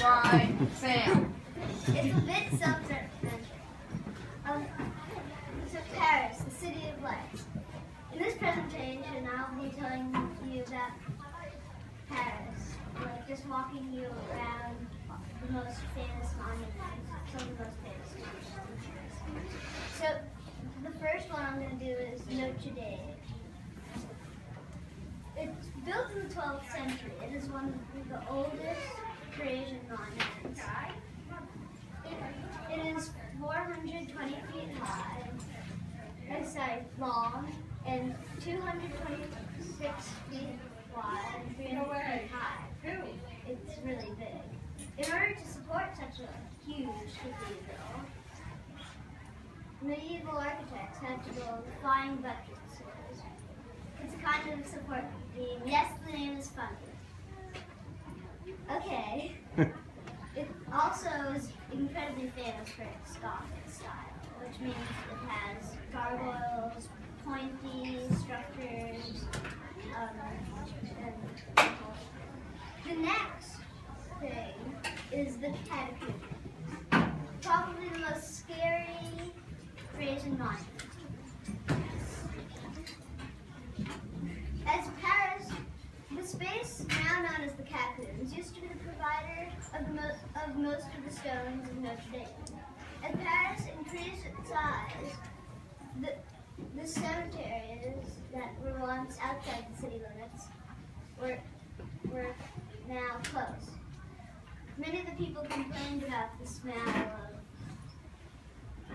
by Sam. It's a bit self-referential. So Paris, the city of lights. In this presentation, I'll be telling you about Paris, like just walking you around the most famous monuments, some of the most famous monuments. So the first one I'm going to do is Notre Dame. It's built in the 12th century. It is one of the oldest Parisian monuments. It is 420 feet high, long, and 226 feet wide and 300 feet high. It's really big. In order to support such a huge cathedral, medieval architects had to build flying buttresses. It's a kind of support beam. Yes, the name is funny. Okay. It also is incredibly famous for its Gothic style, which means it has gargoyles, pointy structures, and the next thing is the Catacombs. Probably the most scary Parisian monument. As Paris, the space now known as the Catacombs used to be the provider of most of the stones of Notre Dame. As Paris increased its size, the cemeteries that were once outside the city limits were now closed. Many of the people complained about the smell of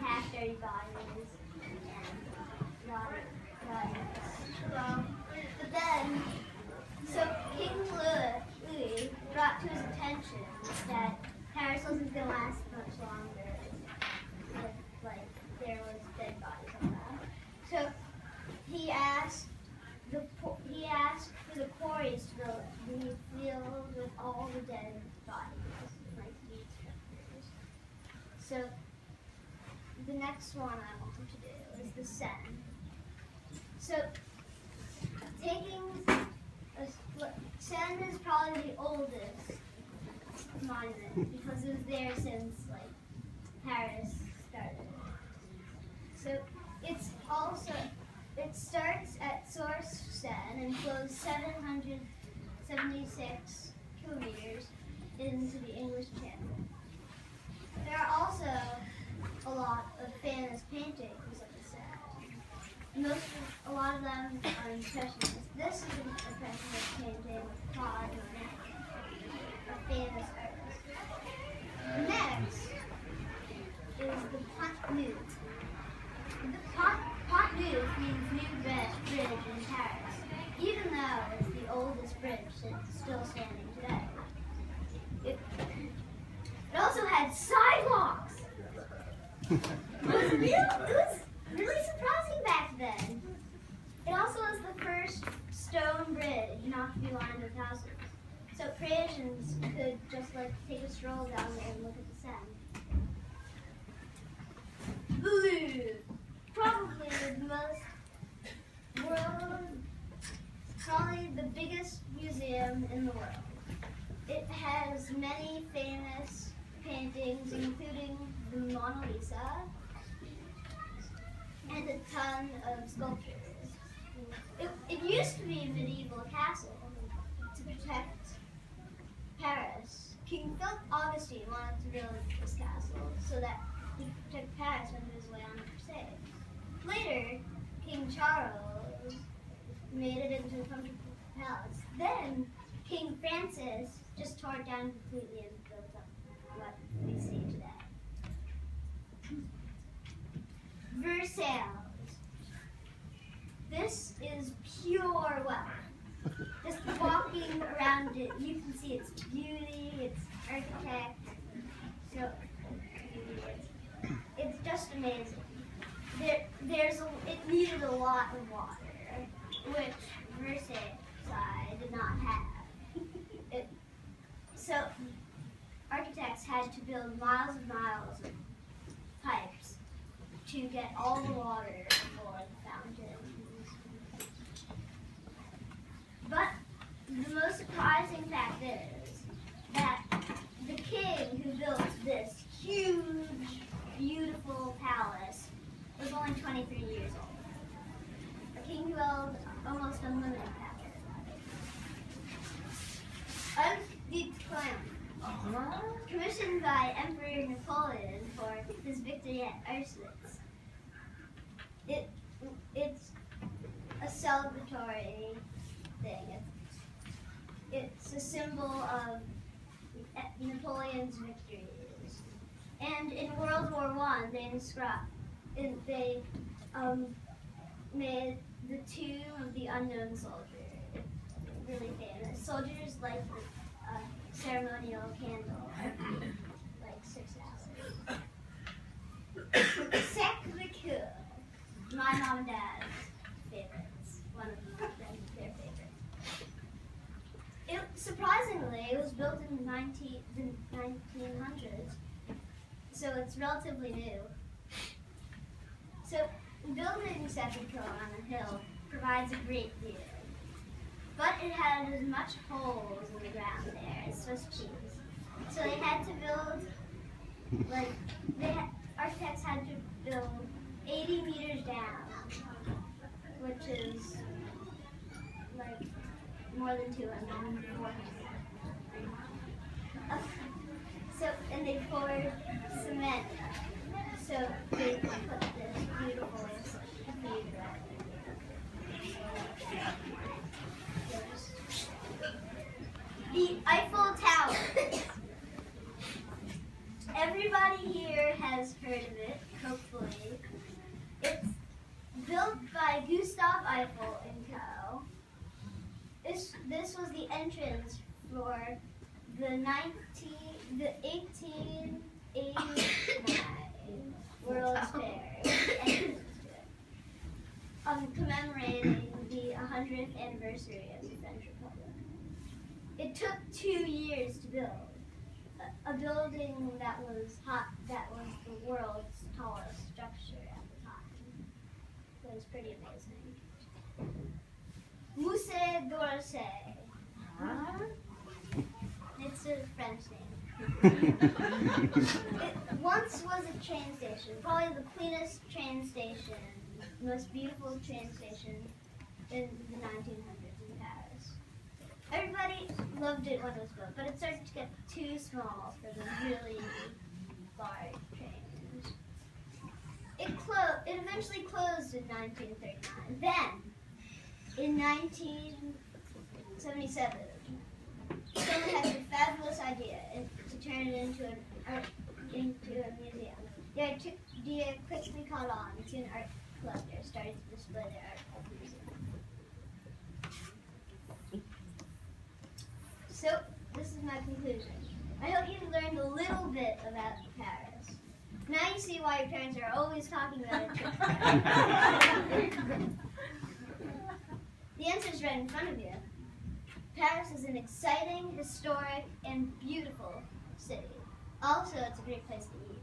half-dirty bodies and rotting flesh. But then, so King Louis brought to his attention that Paris wasn't going to last much longer if there was dead bodies around. So he asked for the quarries to be filled with all the dead bodies, like these structures. So the next one I want to do is the Seine. So Seine is probably the oldest monument because it was there since Paris started. So it starts at Source Seine and flows 776 kilometers into the English Channel. There are also a lot of famous paintings of the Seine. A lot of them are impressionist. This is an impressionist painting of Claude Monet, a famous artist. Next is the Pont Neuf. The Pont Neuf means new bridge in Paris, even though it's the oldest bridge that's still standing today. It also had sidewalks. It was really surprising back then. It also was the first stone bridge not to be lined with houses. So Parisians could just take a stroll down there and look at the Seine. The Louvre, probably the biggest museum in the world. It has many famous paintings, including the Mona Lisa, and a ton of sculptures. It used to be a medieval castle to protect Paris. King Philip Augustine wanted to build this castle so that he could protect Paris when he was away on a crusade. Later, King Charles made it into a comfortable palace. Then, King Francis just tore it down completely and built up what we see today. Versailles. This is pure wealth. Just walking around it, you can see its beauty, its architect. So, it's just amazing. It needed a lot of water, which Versailles did not have. So, architects had to build miles and miles of pipes to get all the water for the fountain. But the most surprising fact is that the king some women power. Arc de Triomphe, commissioned by Emperor Napoleon for his victory at Austerlitz. It's a celebratory thing. It's a symbol of Napoleon's victories. And in World War I, they made the Tomb of the Unknown Soldier really famous. Soldiers like the ceremonial candle, like 6 hours. Sacré-Cœur, my mom and dad's favorites, one of their favorites. Surprisingly, it was built in the 1900s, so it's relatively new. So building Sacré-Cœur on a hill provides a great view, but it had as much holes in the ground there as Swiss cheese. So they had to build, architects had to build 80 meters down, which is like more than 200. And they poured cement, so they put this beautiful cathedral. The Eiffel Tower. Everybody here has heard of it, hopefully. It's built by Gustave Eiffel and Co. This was the entrance for the 1889 World's Fair, commemorating the 100th anniversary of the French Republic. It took 2 years to build a building that was the world's tallest structure at the time. It was pretty amazing. Musée d'Orsay. It's a French name. It once was a train station, probably the cleanest train station, most beautiful train station in the 1900s in Paris. Everybody loved it when it was built, but it started to get too small for the really large trains. It eventually closed in 1939. Then, in 1977, someone had the fabulous idea to turn it into a museum. The idea quickly caught on to an art collector, started to display their art at the museum. So, this is my conclusion. I hope you learned a little bit about Paris. Now you see why your parents are always talking about it. The answer is right in front of you. Paris is an exciting, historic, and beautiful city. Also, it's a great place to eat.